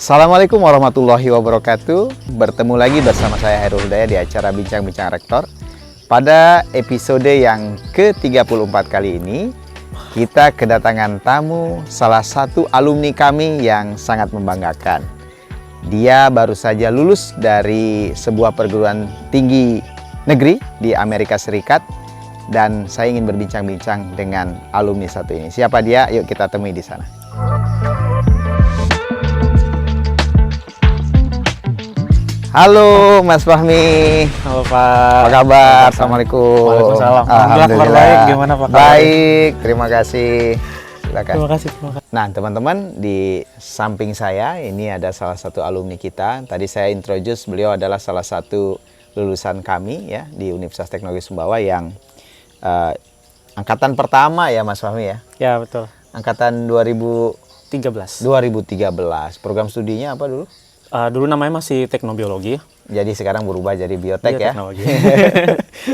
Assalamualaikum warahmatullahi wabarakatuh. Bertemu lagi bersama saya Hairul Hidayah di acara Bincang-Bincang Rektor. Pada episode yang ke-34 kali ini, kita kedatangan tamu salah satu alumni kami yang sangat membanggakan. Dia baru saja lulus dari sebuah perguruan tinggi negeri di Amerika Serikat. Dan saya ingin berbincang-bincang dengan alumni satu ini. Siapa dia? Yuk kita temui di sana. Halo Mas Fahmi. Halo Pak. Apa kabar? Assalamualaikum. Waalaikumsalam. Alhamdulillah. Baik. Gimana Pak? Baik, terima kasih. Silakan. Terima kasih. Nah teman-teman, di samping saya ini ada salah satu alumni kita. Tadi saya introduce, beliau adalah salah satu lulusan kami ya di Universitas Teknologi Sumbawa yang angkatan pertama ya Mas Fahmi ya? Ya betul. Angkatan 2013. Program studinya apa dulu? Dulu namanya masih teknobiologi. Jadi sekarang berubah jadi biotek ya? Teknologi.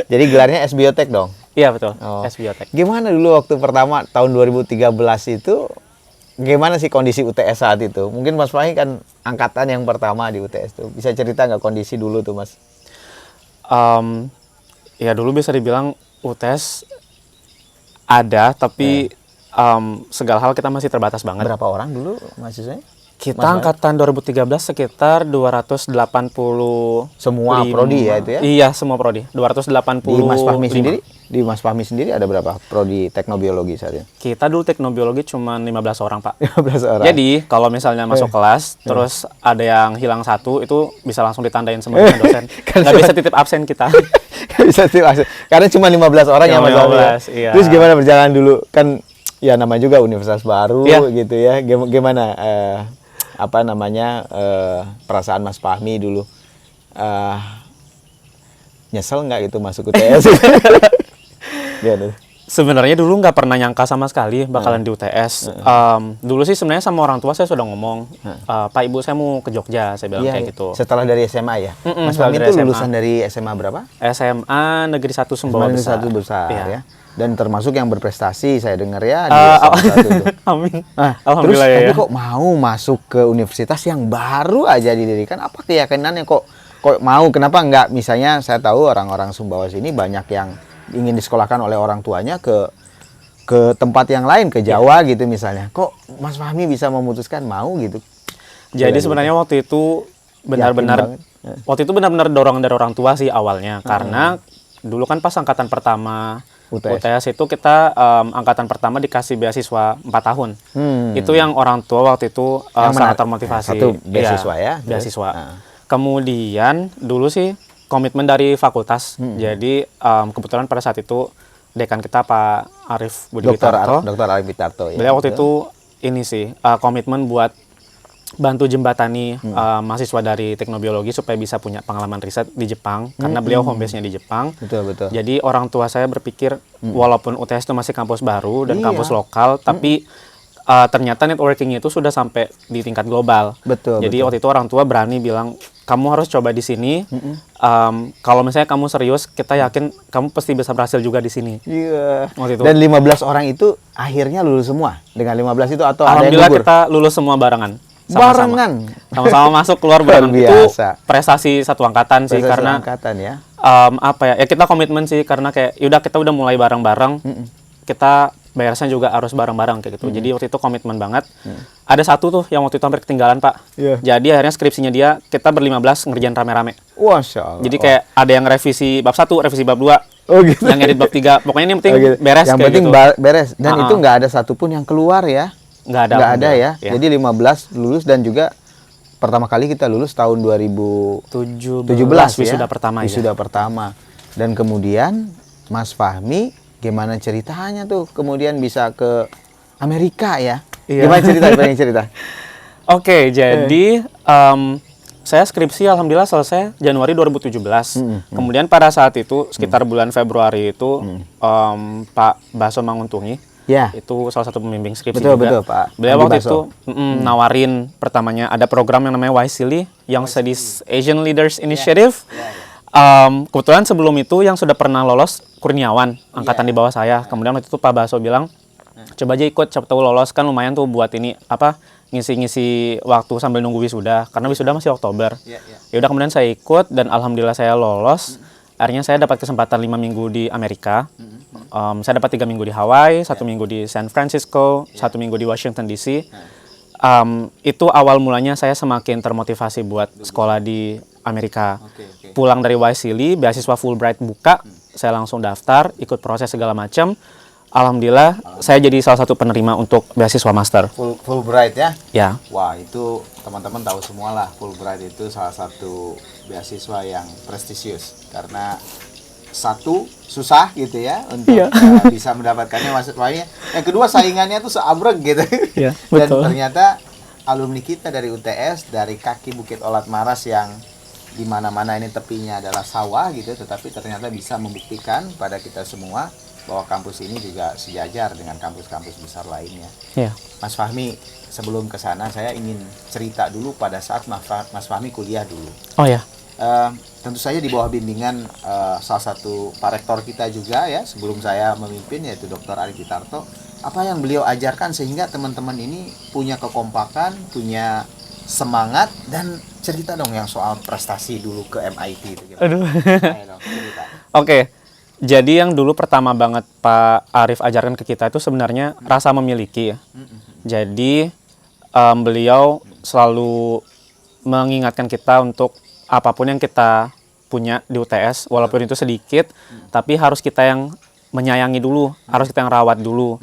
Jadi gelarnya S Biotek dong? Iya betul, Oh. S Biotek. Gimana dulu waktu pertama tahun 2013 itu, gimana sih kondisi UTS saat itu? Mungkin Mas Fahmi kan angkatan yang pertama di UTS tuh. Bisa cerita nggak kondisi dulu tuh Mas? Ya dulu bisa dibilang UTS ada, tapi segala hal kita masih terbatas banget. Berapa orang dulu mahasiswanya? Kita angkatan 2013 sekitar 280. Semua prodi ya itu ya? Iya, semua prodi. 280. Di Mas Fahmi sendiri? Di Mas Fahmi sendiri ada berapa prodi teknobiologi saat ini? Kita dulu teknobiologi cuma 15 orang, Pak. 15 orang. Jadi, kalau misalnya masuk kelas, terus ada yang hilang satu, itu bisa langsung ditandain sama dosen. Nggak bisa titip absen kita. Bisa titip absen. Karena cuma 15 orang yang Mas Fahmi. Iya. Terus gimana berjalan dulu? Kan ya nama juga universitas baru Iya. gitu ya. Gimana perasaan Mas Fahmi dulu? Nyesel nggak gitu masuk UTS? Sebenarnya dulu nggak pernah nyangka sama sekali bakalan di UTS. Dulu sih sebenarnya sama orang tua saya sudah ngomong, Pak Ibu saya mau ke Jogja, saya bilang kayak gitu. Setelah dari SMA ya? Mas setelah Fahmi dari itu SMA. lulusan dari SMA berapa? SMA Negeri 1 Sumbawa Negeri Besar. 1 besar Iya. ya. Dan termasuk yang berprestasi saya dengar ya di SMA 1 itu. Amin. Nah, Alhamdulillah terus ya. tapi kok mau masuk ke universitas yang baru aja didirikan? Apa keyakinannya kok mau? Kenapa enggak? Misalnya saya tahu orang-orang Sumbawa sini banyak yang ingin disekolahkan oleh orang tuanya ke tempat yang lain, ke Jawa gitu misalnya. Kok Mas Fahmi bisa memutuskan mau gitu? Jadi sebenarnya waktu itu benar-benar dorongan dari orang tua sih awalnya, karena dulu kan pas angkatan pertama UTS itu kita angkatan pertama dikasih beasiswa 4 tahun. Itu yang orang tua waktu itu sangat termotivasi. Satu beasiswa ya? Beasiswa. Kemudian dulu sih komitmen dari fakultas. Jadi kebetulan pada saat itu dekan kita Pak Arif Budi Witarto. Dr. Arif Witarto ya. Beliau waktu itu ini sih komitmen buat bantu jembatani mahasiswa dari teknobiologi supaya bisa punya pengalaman riset di Jepang, karena beliau home base-nya di Jepang. Betul. Jadi orang tua saya berpikir walaupun UTS itu masih kampus baru dan kampus lokal, tapi ternyata networking itu sudah sampai di tingkat global. Jadi waktu itu orang tua berani bilang, kamu harus coba di sini. Kalau misalnya kamu serius, kita yakin kamu pasti bisa berhasil juga di sini. Iya. Waktu itu. Dan 15 orang itu akhirnya lulus semua dengan 15 itu atau ada yang Alhamdulillah gugur? kita lulus semua barengan. Sama-sama masuk keluar barengan. Itu prestasi satu angkatan sih, karena angkatan ya. Ya kita komitmen sih, karena kayak yaudah kita udah mulai bareng-bareng, kita bayarnya juga harus bareng-bareng kayak gitu. Jadi waktu itu komitmen banget. Ada satu tuh yang waktu itu hampir ketinggalan Pak. Jadi akhirnya skripsinya dia kita ber-15 ngerjain rame-rame. Masya Allah. Jadi kayak ada yang revisi bab 1, revisi bab 2. Oh gitu. Yang edit bab 3. Pokoknya ini yang penting beres. Yang penting beres. Dan itu nggak ada satupun yang keluar ya. Nggak ada ya. Jadi 15 lulus, dan juga pertama kali kita lulus tahun 2017 wisuda ya. pertama. Wisuda pertama. Dan kemudian Mas Fahmi gimana ceritanya tuh kemudian bisa ke Amerika ya? Iya. Gimana cerita? Oke, jadi saya skripsi alhamdulillah selesai Januari 2017. Kemudian pada saat itu sekitar bulan Februari itu Pak Baso Manguntungi, itu salah satu pembimbing skripsi juga. Betul Pak. Beliau waktu itu nawarin pertamanya ada program yang namanya YSEALI, Young Studies Asian Leaders Initiative. Kebetulan sebelum itu yang sudah pernah lolos Kurniawan, angkatan di bawah saya. Kemudian waktu itu Pak Baso bilang, coba aja ikut, siapa tahu lolos, kan lumayan tuh buat ini ngisi-ngisi waktu sambil nunggu wisuda karena wisuda masih Oktober. Ya udah kemudian saya ikut dan alhamdulillah saya lolos. Akhirnya saya dapat kesempatan 5 minggu di Amerika. Saya dapat 3 minggu di Hawaii, 1 minggu di San Francisco, 1 minggu di Washington DC. Itu awal mulanya saya semakin termotivasi buat sekolah di Amerika. Pulang dari YSEALI, beasiswa Fulbright buka, saya langsung daftar, ikut proses segala macam. Alhamdulillah, saya jadi salah satu penerima untuk beasiswa master. Fulbright ya? Ya. Wah, itu teman-teman tahu semua lah, Fulbright itu salah satu beasiswa yang prestisius karena satu susah gitu ya untuk bisa mendapatkannya mahasiswanya. Yang kedua saingannya tuh seabrek gitu. Iya, Dan betul. ternyata alumni kita dari UTS dari kaki Bukit Olat Maras yang di mana-mana ini tepinya adalah sawah gitu, tetapi ternyata bisa membuktikan pada kita semua bahwa kampus ini juga sejajar dengan kampus-kampus besar lainnya. Iya. Mas Fahmi, sebelum ke sana saya ingin cerita dulu pada saat Mas Fahmi kuliah dulu. Oh ya. Tentu saja di bawah bimbingan salah satu Pak Rektor kita juga ya sebelum saya memimpin yaitu Dr. Ari Kitarto. Apa yang beliau ajarkan sehingga teman-teman ini punya kekompakan, punya semangat dan cerita dong yang soal prestasi dulu ke MIT itu. Aduh. Ayo dong, cerita. Oke. Jadi yang dulu pertama banget Pak Arief ajarkan ke kita itu sebenarnya rasa memiliki ya. Jadi beliau selalu mengingatkan kita untuk apapun yang kita punya di UTS, walaupun itu sedikit, tapi harus kita yang menyayangi dulu, harus kita yang rawat dulu.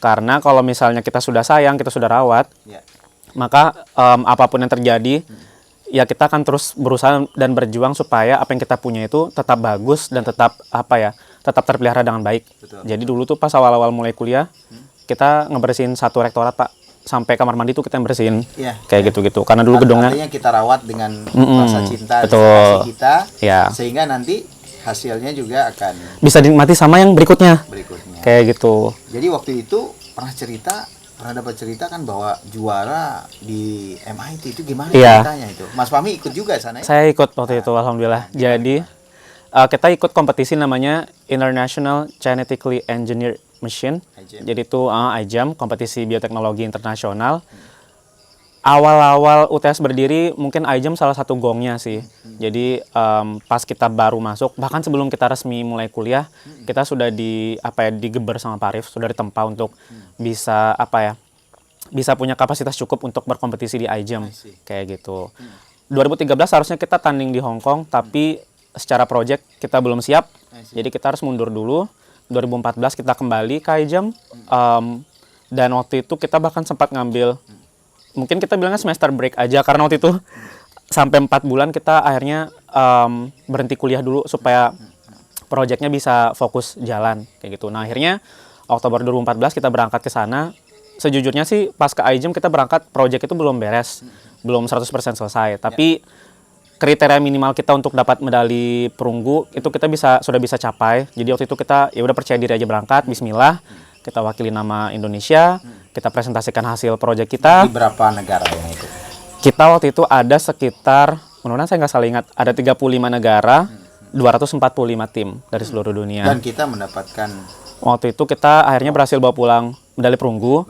Karena kalau misalnya kita sudah sayang, kita sudah rawat, maka apapun yang terjadi, ya kita akan terus berusaha dan berjuang supaya apa yang kita punya itu tetap bagus dan tetap tetap terpelihara dengan baik. Betul. Jadi dulu tuh pas awal-awal mulai kuliah, kita ngebersihin satu rektorat Pak, sampai kamar mandi tuh kita yang bersihin, kayak gitu-gitu. Karena dulu gedungnya artinya kita rawat dengan rasa cinta betul. dan kasih kita, sehingga nanti hasilnya juga akan bisa dinikmati sama yang berikutnya. Kayak gitu. Jadi waktu itu pernah dapat cerita kan bahwa juara di MIT itu gimana ceritanya itu? Mas Fahmi ikut juga sana ya? Saya ikut waktu itu alhamdulillah. Jadi kita ikut kompetisi namanya International Genetically Engineered Machine. Jadi itu IGEM, kompetisi bioteknologi internasional. Awal-awal UTS berdiri mungkin IGEM salah satu gongnya sih. Jadi pas kita baru masuk, bahkan sebelum kita resmi mulai kuliah, kita sudah digeber sama Pak Arief, sudah ditempa untuk bisa bisa punya kapasitas cukup untuk berkompetisi di IGEM kayak gitu. 2013 harusnya kita tanding di Hong Kong, tapi secara project kita belum siap, jadi kita harus mundur dulu. 2014 kita kembali ke IGEM, dan waktu itu kita bahkan sempat ngambil, mungkin kita bilangnya semester break aja, karena waktu itu sampai 4 bulan kita akhirnya berhenti kuliah dulu supaya projectnya bisa fokus jalan kayak gitu. Nah akhirnya Oktober 2014 kita berangkat ke sana. Sejujurnya sih pas ke IGEM kita berangkat, project itu belum beres, belum 100% selesai, tapi kriteria minimal kita untuk dapat medali perunggu itu kita sudah bisa capai. Jadi waktu itu kita ya udah percaya diri aja berangkat, bismillah, kita wakili nama Indonesia, kita presentasikan hasil proyek kita. Di berapa negara yang ikut? Kita waktu itu ada sekitar, mudah-mudahan saya nggak salah ingat, ada 35 negara, 245 tim dari seluruh dunia. Dan kita mendapatkan, waktu itu kita akhirnya berhasil bawa pulang medali perunggu.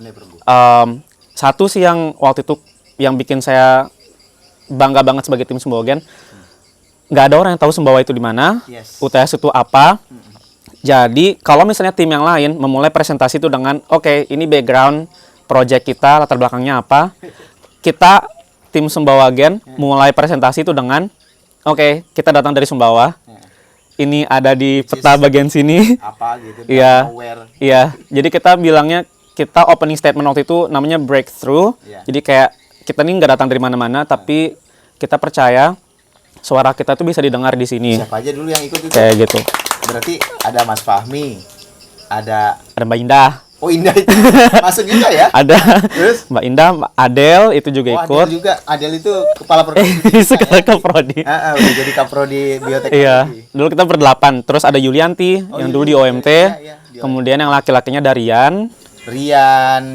Satu sih yang waktu itu yang bikin saya bangga banget sebagai tim Sembogen, nggak ada orang yang tahu Sembawa itu di mana, UTS itu apa. Jadi kalau misalnya tim yang lain memulai presentasi itu dengan oke, ini background project kita, latar belakangnya apa, kita tim Sembawagen mulai presentasi itu dengan oke, kita datang dari Sumbawa, ini ada di peta bagian sini, apa gitu, iya, jadi kita bilangnya, kita opening statement waktu itu namanya breakthrough. Jadi kayak kita nih nggak datang dari mana-mana, tapi kita percaya suara kita tuh bisa didengar di sini. Siapa aja dulu yang ikut itu? Kayak gitu. Berarti ada Mas Fahmi, ada Mbak Indah. Oh Indah itu masuk juga ya? Ada. Terus? Mbak Indah, Adel itu juga ikut. Adel juga. Adel itu kepala prodi. Sekarang Kaprodi. Udah jadi Kaprodi bioteknologi. Iya. Dulu kita berdelapan. Terus ada Yulianti yang dulu di OMT. Kemudian yang laki-lakinya Darian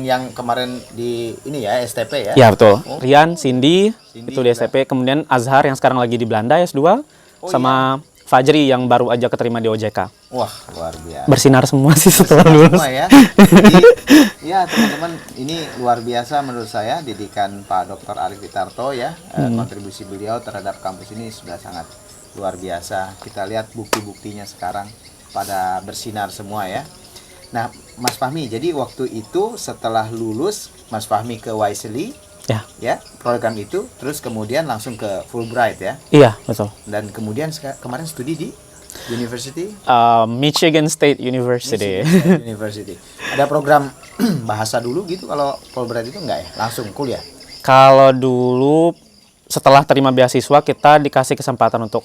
yang kemarin di ini ya STP ya? Iya betul. Rian, Cindy itu di STP. Kemudian Azhar yang sekarang lagi di Belanda S2 sama Fajri yang baru aja keterima di OJK. Wah, luar biasa. Bersinar semua sih setelah lulus. Semua ya. Jadi, ya teman-teman, ini luar biasa menurut saya didikan Pak Dr. Arief Witarto ya. Kontribusi beliau terhadap kampus ini sudah sangat luar biasa. Kita lihat bukti-buktinya sekarang pada bersinar semua ya. Nah, Mas Fahmi, jadi waktu itu setelah lulus Mas Fahmi ke Wisely ya program itu, terus kemudian langsung ke Fulbright ya. Iya, betul. Dan kemudian kemarin studi di University Michigan State University. University. Ada program bahasa dulu gitu kalau Fulbright itu enggak ya? Langsung kuliah. Kalau dulu setelah terima beasiswa kita dikasih kesempatan untuk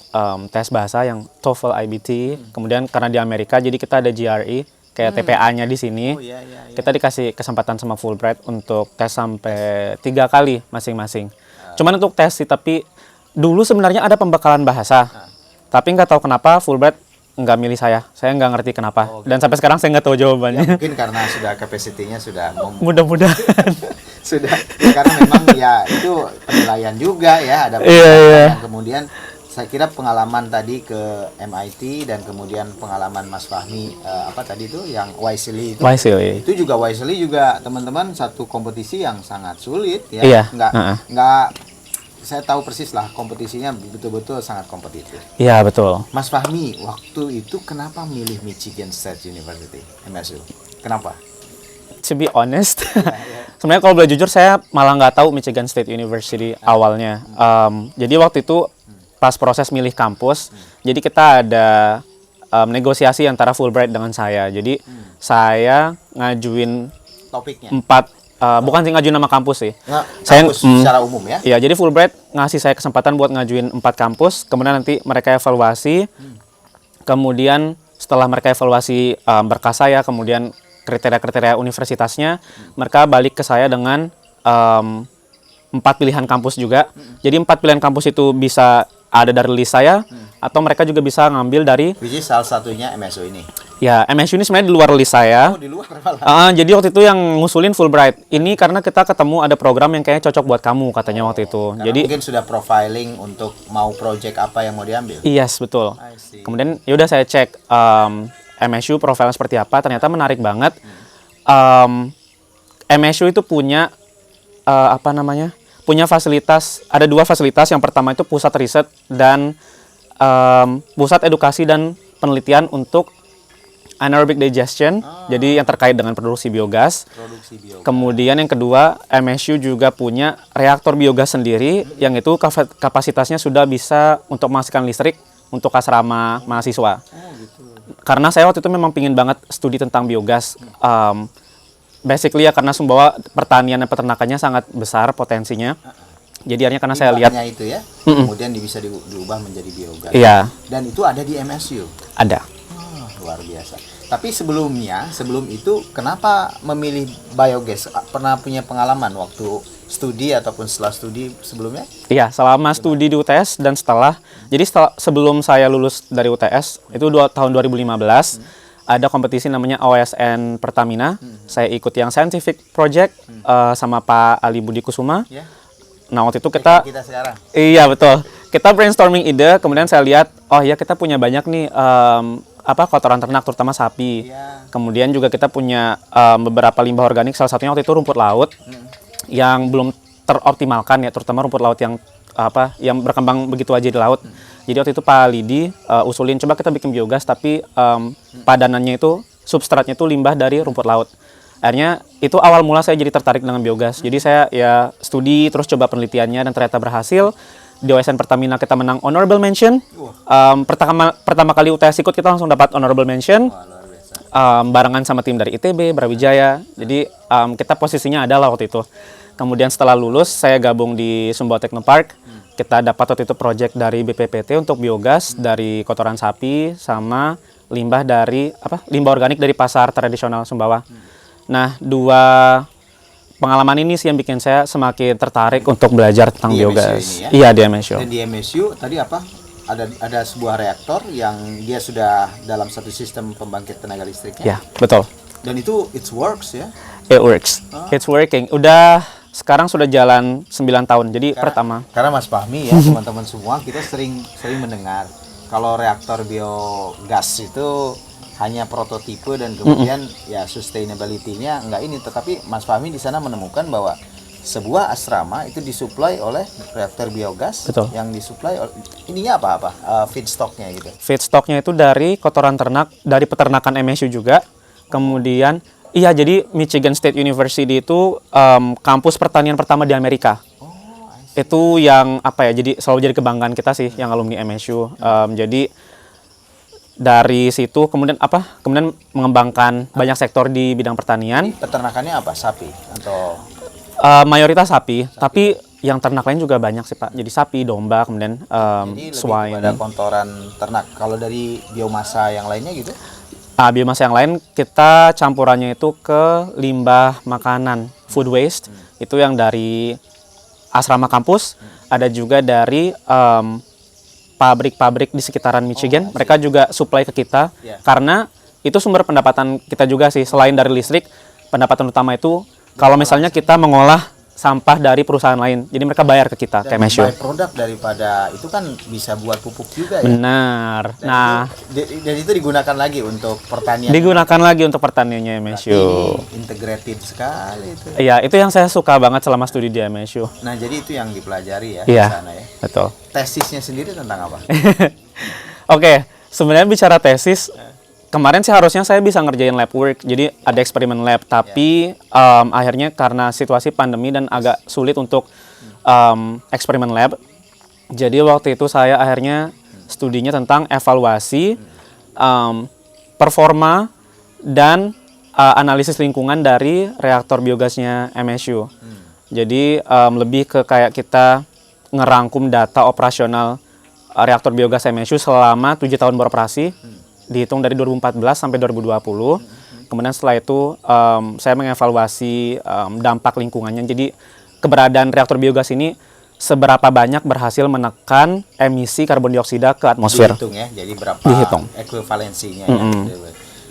tes bahasa yang TOEFL IBT. Kemudian karena di Amerika jadi kita ada GRE kayak TPA-nya di sini. Iya. Kita dikasih kesempatan sama Fulbright untuk tes sampai 3 kali masing-masing. Cuman untuk tes sih, tapi dulu sebenarnya ada pembekalan bahasa. Tapi nggak tahu kenapa Fulbright nggak milih saya. Saya nggak ngerti kenapa. Dan sampai sekarang saya nggak tahu jawabannya. Ya, mungkin karena sudah capacity-nya sudah mudah-mudahan. sudah ya, karena memang ya itu penilaian juga ya, ada Iya. yang kemudian saya kira pengalaman tadi ke MIT dan kemudian pengalaman Mas Fahmi apa tadi itu yang Wisely itu juga Wisely juga teman-teman satu kompetisi yang sangat sulit ya. Iya. Nggak saya tahu persis lah kompetisinya betul-betul sangat kompetitif. Iya, betul. Mas Fahmi waktu itu kenapa milih Michigan State University MSU? Kenapa? To be honest, sebenarnya kalau boleh jujur saya malah nggak tahu Michigan State University awalnya. Jadi waktu itu pas proses milih kampus, jadi kita ada negosiasi antara Fulbright dengan saya. Jadi saya ngajuin Topiknya? 4, bukan sih ngajuin nama kampus sih. Kampus secara umum ya? Iya, jadi Fulbright ngasih saya kesempatan buat ngajuin 4 kampus, kemudian nanti mereka evaluasi. Kemudian setelah mereka evaluasi berkas saya, kemudian kriteria-kriteria universitasnya, mereka balik ke saya dengan 4 pilihan kampus juga. Jadi 4 pilihan kampus itu bisa ada dari list saya, atau mereka juga bisa ngambil dari... Which is salah satunya MSU ini? Ya, MSU ini sebenarnya di luar list saya. Oh, di luar malah. Jadi waktu itu yang ngusulin Fulbright. Ini karena kita ketemu ada program yang kayaknya cocok buat kamu, katanya waktu itu. Jadi mungkin sudah profiling untuk mau project apa yang mau diambil? Yes, betul. Kemudian yaudah saya cek MSU profilnya seperti apa, ternyata menarik banget. MSU itu punya punya fasilitas, ada 2 fasilitas. Yang pertama itu pusat riset dan pusat edukasi dan penelitian untuk anaerobic digestion, jadi yang terkait dengan produksi biogas. Kemudian yang kedua, MSU juga punya reaktor biogas sendiri, yang itu kapasitasnya sudah bisa untuk menghasilkan listrik untuk asrama mahasiswa. Karena saya waktu itu memang pingin banget studi tentang biogas. Basically ya karena Sumbawa pertanian dan peternakannya sangat besar potensinya. Jadi akhirnya karena saya lihat itu ya, kemudian bisa diubah menjadi biogas. Iya. Dan itu ada di MSU. Ada. Luar biasa. Tapi sebelum itu kenapa memilih biogas? Pernah punya pengalaman waktu studi ataupun setelah studi sebelumnya? Iya, selama studi di UTS dan setelah. Jadi sebelum saya lulus dari UTS itu tahun 2015. Ada kompetisi namanya OSN Pertamina. Saya ikut yang scientific project sama Pak Ali Budi Kusuma. Nah, waktu itu kita sekarang. Iya, betul. Kita brainstorming ide, kemudian saya lihat, oh ya kita punya banyak nih kotoran ternak terutama sapi. Kemudian juga kita punya beberapa limbah organik, salah satunya waktu itu rumput laut yang belum teroptimalkan ya, terutama rumput laut yang yang berkembang begitu aja di laut. Jadi waktu itu Pak Lidi usulin coba kita bikin biogas tapi padanannya itu substratnya itu limbah dari rumput laut. Akhirnya itu awal mula saya jadi tertarik dengan biogas. Jadi saya ya studi terus coba penelitiannya dan ternyata berhasil. Di OSN Pertamina kita menang honorable mention. Pertama kali UTS ikut kita langsung dapat honorable mention. Barengan sama tim dari ITB, Brawijaya. Jadi kita posisinya adalah waktu itu. Kemudian setelah lulus saya gabung di Sumbawa Technopark. Kita dapat waktu itu project dari BPPT untuk biogas dari kotoran sapi sama limbah limbah organik dari pasar tradisional Sumbawa. Nah, 2 pengalaman ini sih yang bikin saya semakin tertarik untuk belajar tentang biogas. Iya, di MSU. Dan di MSU tadi ada sebuah reaktor yang dia sudah dalam satu sistem pembangkit tenaga listriknya. Ya, betul. Dan itu it works ya? It works. It's working. Sekarang sudah jalan 9 tahun. Jadi karena Mas Fahmi ya, teman-teman semua kita sering mendengar kalau reaktor biogas itu hanya prototipe dan kemudian ya sustainability-nya enggak ini, tetapi Mas Fahmi di sana menemukan bahwa sebuah asrama itu disuplai oleh reaktor biogas. Betul. Yang disuplai ininya apa feedstocknya gitu. Feedstocknya itu dari kotoran ternak, dari peternakan MSU juga. Kemudian iya, jadi Michigan State University itu kampus pertanian pertama di Amerika. Itu yang apa ya, jadi selalu jadi kebanggaan kita sih yang alumni MSU. Jadi dari situ kemudian mengembangkan banyak sektor di bidang pertanian. Jadi, peternakannya apa, sapi atau mayoritas sapi, tapi yang ternak lain juga banyak sih Pak. Jadi sapi, domba, kemudian jadi swine. lebih kepada kotoran ternak. Kalau dari biomasa yang lainnya gitu? Biomasa yang lain kita campurannya itu ke limbah makanan, food waste. Itu yang dari asrama kampus, ada juga dari pabrik-pabrik di sekitaran Michigan. Mereka juga supply ke kita, karena itu sumber pendapatan kita juga sih. Selain dari listrik, pendapatan utama itu kalau misalnya kita mengolah sampah dari perusahaan lain, jadi mereka bayar ke kita, ke MSU. Dan produk daripada itu kan bisa buat pupuk juga ya. Benar. Dan itu digunakan lagi untuk pertanian. Digunakan lagi untuk pertaniannya MSU. Ini integrated sekali itu. Iya, itu yang saya suka banget selama studi di MSU. Nah, jadi itu yang dipelajari ya Iya, di sana ya. Betul. Tesisnya sendiri tentang apa? Oke, sebenarnya bicara tesis, kemarin sih harusnya saya bisa ngerjain lab work, jadi ada eksperimen lab, tapi akhirnya karena situasi pandemi dan agak sulit untuk eksperimen lab, jadi waktu itu saya akhirnya studinya tentang evaluasi, performa, dan analisis lingkungan dari reaktor biogasnya MSU. Jadi lebih ke kayak kita ngerangkum data operasional reaktor biogas MSU selama 7 tahun beroperasi, dihitung dari 2014 sampai 2020. Kemudian setelah itu saya mengevaluasi dampak lingkungannya. Jadi keberadaan reaktor biogas ini seberapa banyak berhasil menekan emisi karbon dioksida ke atmosfer. Dihitung ya, jadi berapa ekuivalensinya ya.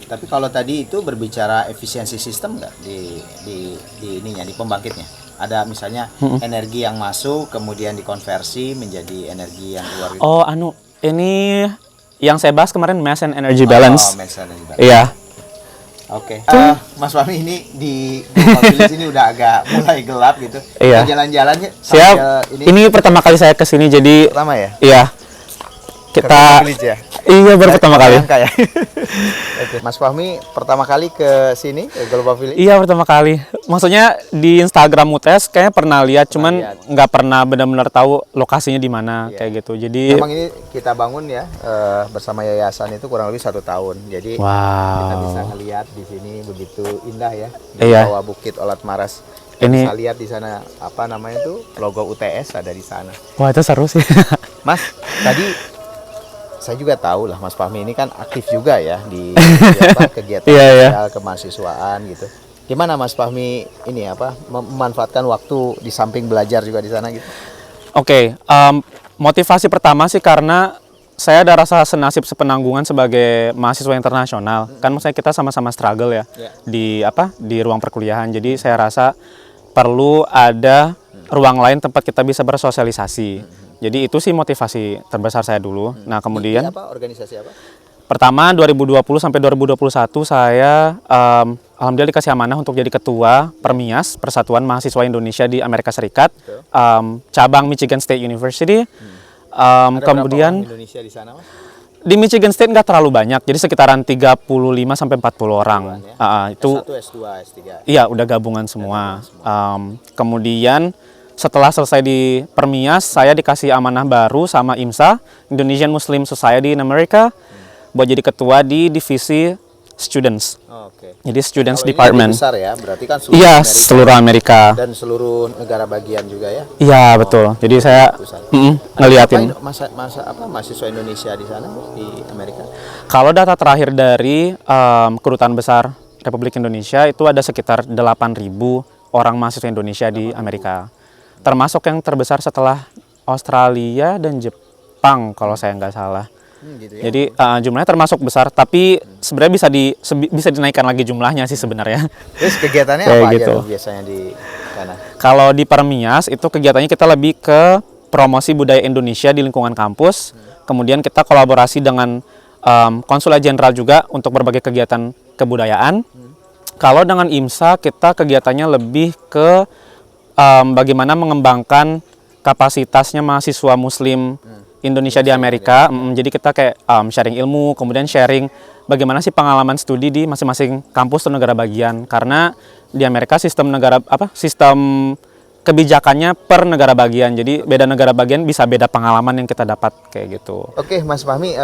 Tapi kalau tadi itu berbicara efisiensi sistem nggak di ininya, di pembangkitnya? Ada misalnya energi yang masuk kemudian dikonversi menjadi energi yang keluar gitu. Oh, ini yang saya bahas kemarin mass and energy balance. Oh, mass and energy balance. Iya. Oke. Mas Fahmi, ini di Village ini udah agak mulai gelap gitu. Iya. Jalan-jalan ya. Siap. Ini pertama kali saya kesini, jadi pertama ya? Iya. Kita ya? Iya, baru pertama kali. Ya? Oke. Mas Fahmi pertama kali ke sini, ke Global Village? Iya, pertama kali. Maksudnya di Instagram UTS kayaknya pernah lihat, cuman nggak pernah benar-benar tahu lokasinya di mana kayak gitu. Jadi memang ini kita bangun ya bersama yayasan itu kurang lebih 1 tahun. Jadi kita bisa ngelihat di sini begitu indah ya, di bawah Bukit Olat Maras. Ini bisa lihat di sana apa namanya itu, logo UTS ada di sana. Wah, itu seru sih. Mas, tadi saya juga tahu lah Mas Fahmi ini kan aktif juga ya di kegiatan sosial kemahasiswaan gitu. Gimana Mas Fahmi ini memanfaatkan waktu di samping belajar juga di sana gitu? Oke, motivasi pertama sih karena saya ada rasa senasib sepenanggungan sebagai mahasiswa internasional. Kan maksudnya kita sama-sama struggle ya di ruang perkuliahan. Jadi saya rasa perlu ada ruang lain tempat kita bisa bersosialisasi. Jadi itu sih motivasi terbesar saya dulu. Nah, kemudian organisasi apa? Pertama 2020 sampai 2021 saya alhamdulillah dikasih amanah untuk jadi ketua Permias, Persatuan Mahasiswa Indonesia di Amerika Serikat, cabang Michigan State University. Ada kemudian berapa orang Indonesia di sana, Mas? Di Michigan State nggak terlalu banyak, jadi sekitaran 35 sampai 40 orang. Itu S1, S2, S3. Iya, udah gabungan semua. Kemudian setelah selesai di Permias, saya dikasih amanah baru sama IMSA, Indonesian Muslim Society in America, buat jadi ketua di divisi Students. Jadi Students Department. Ini besar ya, berarti kan seluruh Amerika. Seluruh Amerika. Dan seluruh negara bagian juga ya? Iya, betul. Jadi saya ngeliatin. Mahasiswa Indonesia di sana, di Amerika? Kalau data terakhir dari Kedutaan Besar Republik Indonesia, itu ada sekitar 8.000 orang mahasiswa Indonesia di Amerika. Termasuk yang terbesar setelah Australia dan Jepang kalau saya nggak salah. Gitu ya? Jadi jumlahnya termasuk besar, tapi sebenarnya bisa dinaikkan lagi jumlahnya sih sebenarnya. Terus kegiatannya apa gitu aja biasanya di sana? Kalau di Permias itu kegiatannya kita lebih ke promosi budaya Indonesia di lingkungan kampus. Kemudian kita kolaborasi dengan Konsulat Jenderal juga untuk berbagai kegiatan kebudayaan. Kalau dengan IMSA kita kegiatannya lebih ke bagaimana mengembangkan kapasitasnya mahasiswa Muslim Indonesia di Amerika. Jadi kita kayak sharing ilmu, kemudian sharing bagaimana sih pengalaman studi di masing-masing kampus atau negara bagian. Karena di Amerika sistem kebijakannya per negara bagian. Jadi beda negara bagian bisa beda pengalaman yang kita dapat kayak gitu. Oke, Mas Fahmi,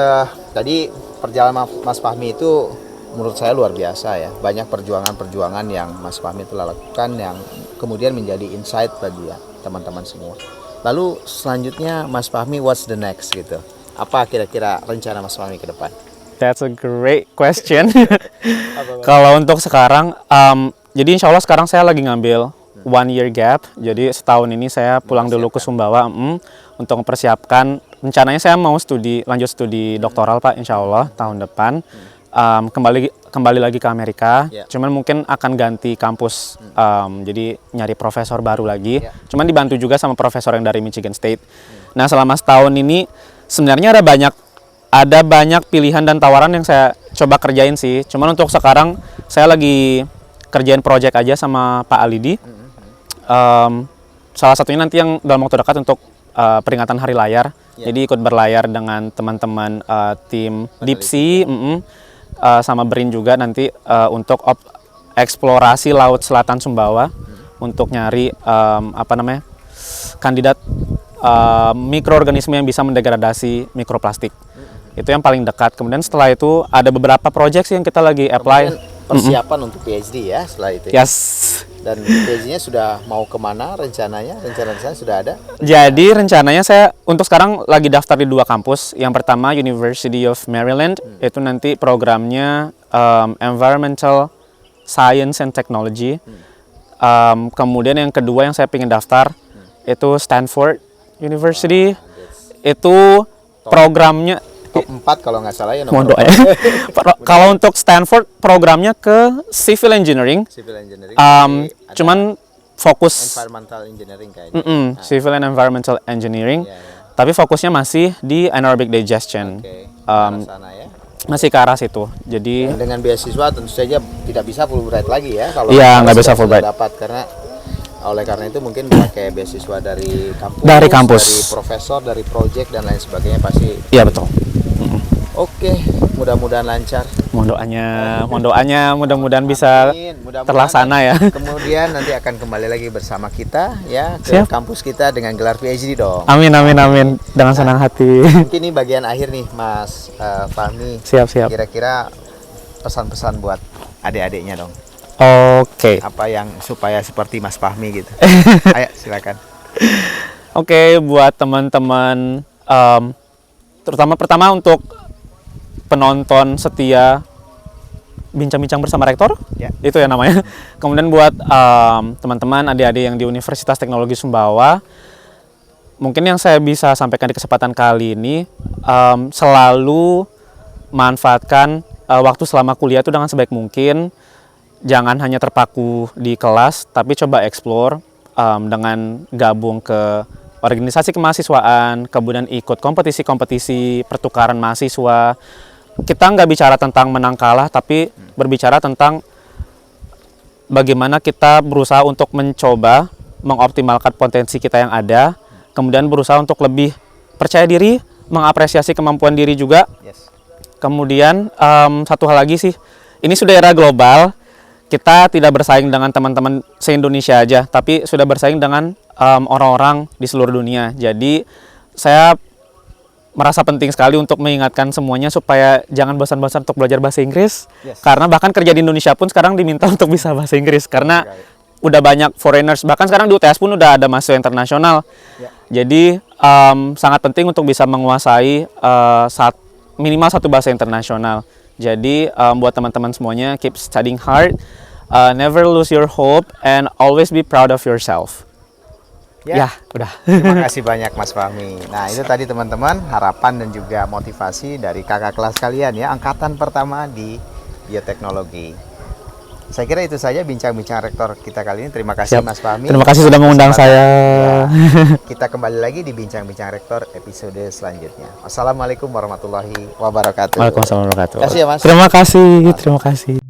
tadi perjalanan Mas Fahmi itu menurut saya luar biasa ya. Banyak perjuangan-perjuangan yang Mas Fahmi telah lakukan yang kemudian menjadi insight bagi ya, teman-teman semua. Lalu selanjutnya Mas Fahmi, what's the next gitu? Apa kira-kira rencana Mas Fahmi ke depan? That's a great question. Kalau untuk sekarang, jadi insya Allah sekarang saya lagi ngambil 1 year gap. Jadi setahun ini saya pulang dulu ke Sumbawa untuk mempersiapkan. Rencananya saya mau lanjut studi doktoral Pak, insya Allah tahun depan. Kembali lagi ke Amerika. Cuman mungkin akan ganti kampus. Jadi nyari profesor baru lagi. Cuman dibantu juga sama profesor yang dari Michigan State. Nah selama setahun ini sebenarnya ada banyak pilihan dan tawaran yang saya coba kerjain sih. Cuman untuk sekarang saya lagi kerjain project aja sama Pak Alidi. Salah satunya nanti yang dalam waktu dekat untuk peringatan Hari Layar. Jadi ikut berlayar dengan teman-teman tim Deep Sea sama BRIN juga nanti untuk eksplorasi Laut Selatan Sumbawa untuk nyari kandidat mikroorganisme yang bisa mendegradasi mikroplastik. Itu yang paling dekat. Kemudian setelah itu ada beberapa project sih yang kita lagi apply. Persiapan untuk PhD ya setelah itu. Yes. Dan PhD-nya sudah mau kemana rencananya? Rencana sudah ada? Jadi rencananya saya untuk sekarang lagi daftar di 2 kampus. Yang pertama University of Maryland, itu nanti programnya Environmental Science and Technology. Kemudian yang kedua yang saya ingin daftar itu Stanford University. Itu programnya top 4 kalau nggak salah ya nomor 4. Kalau untuk Stanford programnya ke Civil Engineering. Cuman fokus Environmental Engineering kayaknya. Civil and Environmental Engineering. Tapi fokusnya masih di anaerobic digestion. Sana ya. Masih ke arah situ. Jadi dengan beasiswa tentu saja tidak bisa Fulbright lagi ya kalau nggak bisa Fulbright dapat oleh karena itu mungkin pakai beasiswa dari kampus, dari profesor, dari project dan lain sebagainya pasti. Iya betul. Oke, mudah-mudahan lancar. Mohon doanya mudah-mudahan bisa terlaksana ya. Kemudian nanti akan kembali lagi bersama kita ya ke kampus kita dengan gelar PhD dong. Amin. Dengan senang hati. Mungkin ini bagian akhir nih Mas Fahmi. Siap. Kira-kira pesan-pesan buat adik-adiknya dong. Oke. Apa yang supaya seperti Mas Fahmi gitu. Ayo silakan. Oke, buat teman-teman terutama pertama untuk penonton setia bincang-bincang bersama rektor, itu ya namanya. Kemudian buat teman-teman adik-adik yang di Universitas Teknologi Sumbawa, mungkin yang saya bisa sampaikan di kesempatan kali ini, selalu manfaatkan waktu selama kuliah itu dengan sebaik mungkin. Jangan hanya terpaku di kelas, tapi coba explore dengan gabung ke organisasi kemahasiswaan, kemudian ikut kompetisi-kompetisi pertukaran mahasiswa. Kita nggak bicara tentang menang kalah, tapi berbicara tentang bagaimana kita berusaha untuk mencoba mengoptimalkan potensi kita yang ada, kemudian berusaha untuk lebih percaya diri, mengapresiasi kemampuan diri juga. Kemudian satu hal lagi sih, ini sudah era global. Kita tidak bersaing dengan teman-teman se-Indonesia aja, tapi sudah bersaing dengan orang-orang di seluruh dunia. Jadi saya merasa penting sekali untuk mengingatkan semuanya supaya jangan bosan-bosan untuk belajar bahasa Inggris. Karena bahkan kerja di Indonesia pun sekarang diminta untuk bisa bahasa Inggris. Karena udah banyak foreigners, bahkan sekarang di UTS pun udah ada mahasiswa internasional. Jadi sangat penting untuk bisa menguasai minimal 1 bahasa internasional. Jadi buat teman-teman semuanya, keep studying hard, never lose your hope, and always be proud of yourself. Ya, udah. Terima kasih banyak Mas Fahmi. Nah itu tadi teman-teman harapan dan juga motivasi dari kakak kelas kalian ya, angkatan pertama di bioteknologi. Saya kira itu saja bincang-bincang rektor kita kali ini. Terima kasih Siap. Mas Fahmi. Terima kasih sudah mengundang saya. Ya, kita kembali lagi di bincang-bincang rektor episode selanjutnya. Wassalamualaikum warahmatullahi wabarakatuh. Waalaikumsalam warahmatullahi wabarakatuh. Terima kasih ya Mas. Terima kasih.